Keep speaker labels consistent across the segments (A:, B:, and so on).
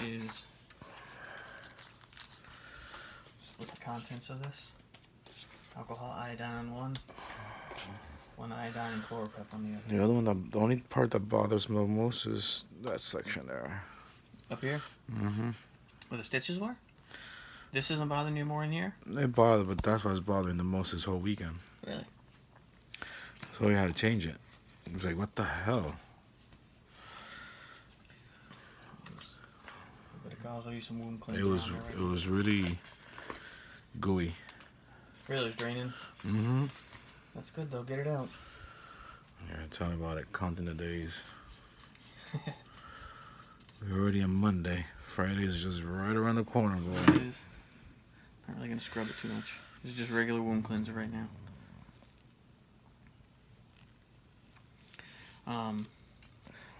A: is split the contents of this. Alcohol, iodine on one iodine and chloropep on the other.
B: The other one, the only part that bothers me the most is that section there.
A: Up here?
B: Mm-hmm.
A: Where the stitches were? This isn't bothering you more in here?
B: It bothered, but that's what's bothering the most this whole weekend.
A: Really?
B: So we had to change it. It was like, what the hell?
A: I'll use some wound cleanser.
B: It was really gooey.
A: Really, it's draining?
B: Mm-hmm.
A: That's good, though. Get it out.
B: Yeah, tell me about it. Counting the days. We're already on Monday. Friday's just right around the corner, boy.
A: It is. Not really going to scrub it too much. This is just regular wound cleanser right now.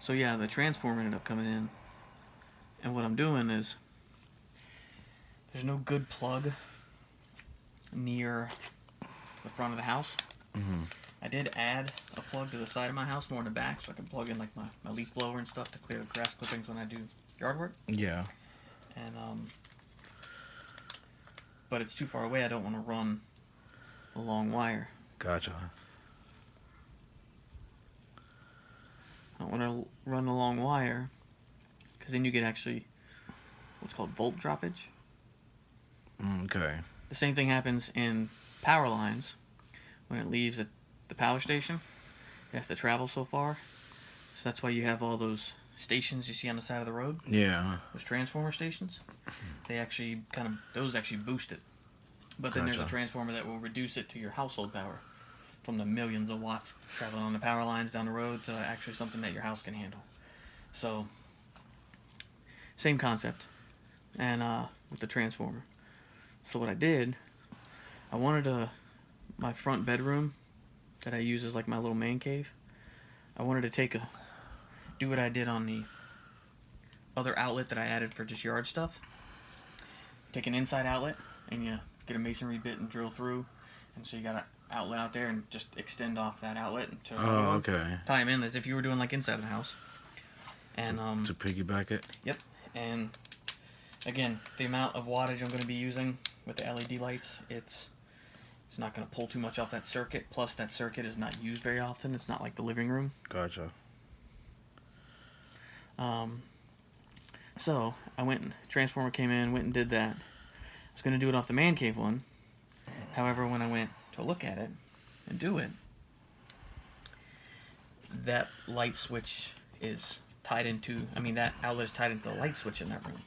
A: So yeah, the transformer ended up coming in. And what I'm doing is, there's no good plug near the front of the house.
B: Mm-hmm.
A: I did add a plug to the side of my house, more in the back, so I can plug in like my leaf blower and stuff to clear the grass clippings when I do yard work.
B: Yeah.
A: And but it's too far away. I don't want to run a long wire.
B: Gotcha.
A: I don't want to run a long wire, because then you get actually what's called volt droppage.
B: Okay.
A: The same thing happens in power lines when it leaves the power station. It has to travel so far. So that's why you have all those stations you see on the side of the road.
B: Yeah.
A: Those transformer stations. They actually those actually boost it. But then there's a transformer that will reduce it to your household power. From the millions of watts traveling on the power lines down the road to actually something that your house can handle. So, same concept. And with the transformer. So what I did, I wanted my front bedroom that I use as like my little man cave. I wanted to do what I did on the other outlet that I added for just yard stuff. Take an inside outlet and you get a masonry bit and drill through. And so you got an outlet out there and just extend off that outlet. To
B: okay.
A: Tie them in as if you were doing like inside the house. And
B: to piggyback it?
A: Yep. And again, the amount of wattage I'm going to be using with the LED lights, it's not going to pull too much off that circuit. Plus, that circuit is not used very often. It's not like the living room.
B: Gotcha.
A: So, transformer came in, went and did that. I was going to do it off the man cave one. However, when I went to look at it and do it, that light switch is tied into, that outlet is tied into the light switch in that room.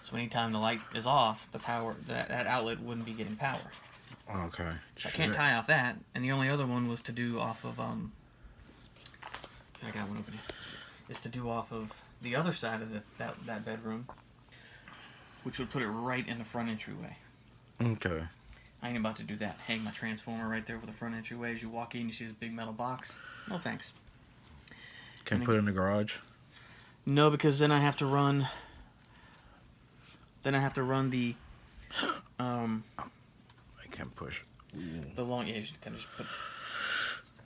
A: So anytime the light is off, the power, that outlet wouldn't be getting power.
B: Okay.
A: So I can't tie off that. And the only other one was to do off of, I got one open here. Is to do off of the other side of that bedroom, which would put it right in the front entryway.
B: Okay.
A: I ain't about to do that. Hang my transformer right there over the front entryway. As you walk in, you see this big metal box. No thanks.
B: Can put it in the garage?
A: No, because then I have to run. Then I have to run the.
B: I can't push.
A: The long. Yeah, you should kind of just put.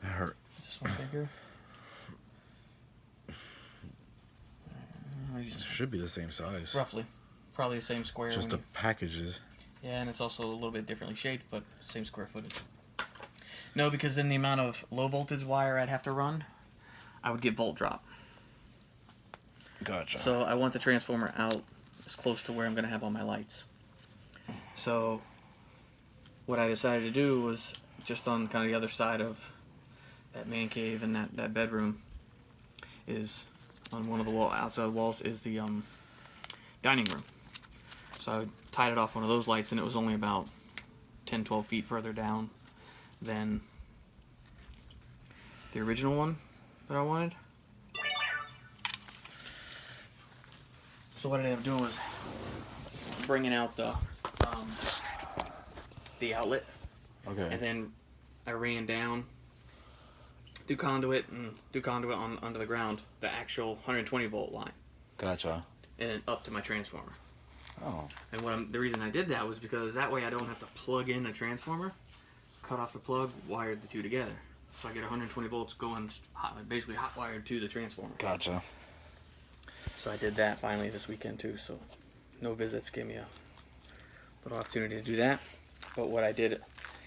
B: That hurt.
A: Is this one bigger?
B: It should be the same size.
A: Roughly. Probably the same square.
B: Just the packages.
A: Yeah, and it's also a little bit differently shaped, but same square footage. No, because then the amount of low voltage wire I'd have to run, I would get volt drop.
B: Gotcha.
A: So I want the transformer out as close to where I'm going to have all my lights. So what I decided to do was just on kind of the other side of that man cave and that bedroom is on one of the outside walls is the dining room. So I tied it off one of those lights, and it was only about 10-12 feet further down than the original one that I wanted. So what I ended up doing was bringing out the outlet.
B: Okay.
A: And then I ran down through conduit on under the ground, the actual 120 volt line.
B: Gotcha.
A: And then up to my transformer.
B: Oh.
A: And the reason I did that was because that way I don't have to plug in a transformer, cut off the plug, wired the two together. So I get 120 volts going, basically hot wired to the transformer.
B: Gotcha.
A: So I did that finally this weekend too. So no visits, gave me a little opportunity to do that. But what I did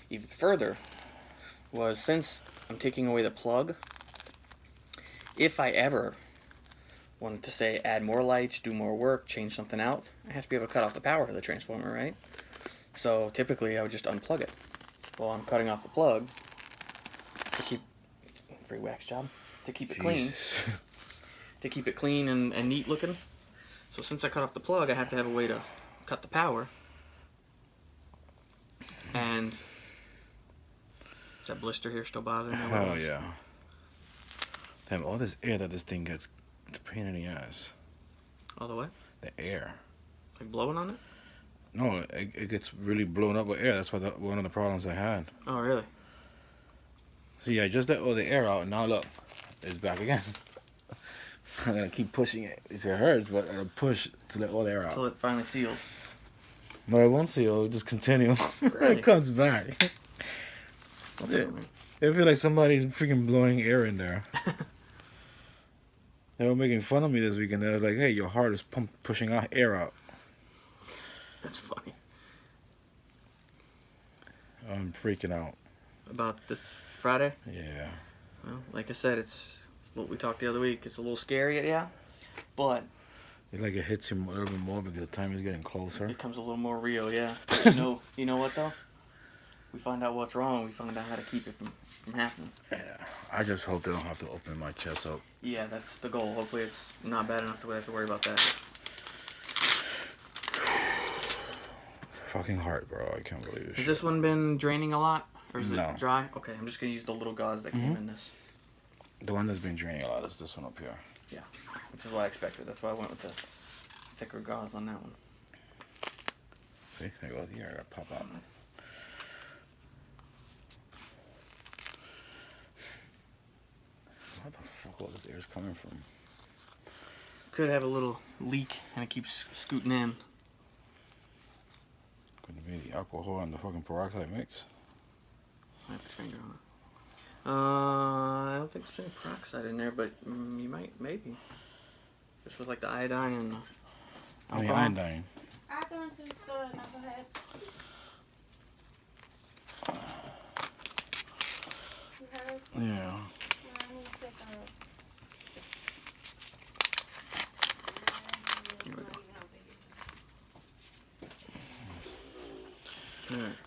A: even further was, since I'm taking away the plug, if I ever wanted to say add more lights, do more work, change something out, I have to be able to cut off the power of the transformer, right? So typically I would just unplug it. Well, I'm cutting off the plug to keep, free wax job, to keep it clean. To keep it clean and neat looking. So since I cut off the plug, I have to have a way to cut the power. And is that blister here still bothering me?
B: Oh yeah. Damn, all this air that this thing gets, it's a pain in the ass.
A: All the way?
B: The air.
A: Like blowing on it?
B: No, it gets really blown up with air. That's one of the problems I had.
A: Oh, really?
B: See, I just let all the air out, and now look, it's back again. I'm gonna keep pushing it. It hurts, but I'm gonna push to let all the air out.
A: Until it finally seals.
B: No, it won't seal. It'll just continue.
A: Really?
B: It comes back.
A: Yeah.
B: I feel like somebody's freaking blowing air in there. They were making fun of me this weekend. They was like, "Hey, your heart is pushing out air out."
A: That's funny.
B: I'm freaking out.
A: About this Friday?
B: Yeah.
A: Well, like I said, it's what we talked the other week. It's a little scary, yeah. But
B: It's like it hits him a little bit more because the time is getting closer.
A: it becomes a little more real, yeah. You know what, though? We find out what's wrong. We find out how to keep it from happening.
B: Yeah. I just hope they don't have to open my chest up.
A: Yeah, that's the goal. Hopefully it's not bad enough that we have to worry about that.
B: Fucking heart, bro. I can't believe it.
A: Has this one been draining a lot? Or is
B: No.
A: it dry? Okay, I'm just going to use the little gauze that came in this.
B: The one that's been draining a lot is this one up here.
A: Yeah, which is what I expected. That's why I went with the thicker gauze on that one.
B: See? There you go. Here, I gotta pop out. What the fuck all this air is coming from?
A: Could have a little leak and it keeps scooting in.
B: Could be the alcohol and the fucking peroxide mix.
A: I have to finger on it. I don't think there's any peroxide in there, but you maybe. Just with like the iodine and
B: I mean,
A: alcohol.
B: iodine.
C: I'll go into the store and I'll go ahead. You heard?
B: Yeah.
C: I need to pick up.
A: Here we go. Alright.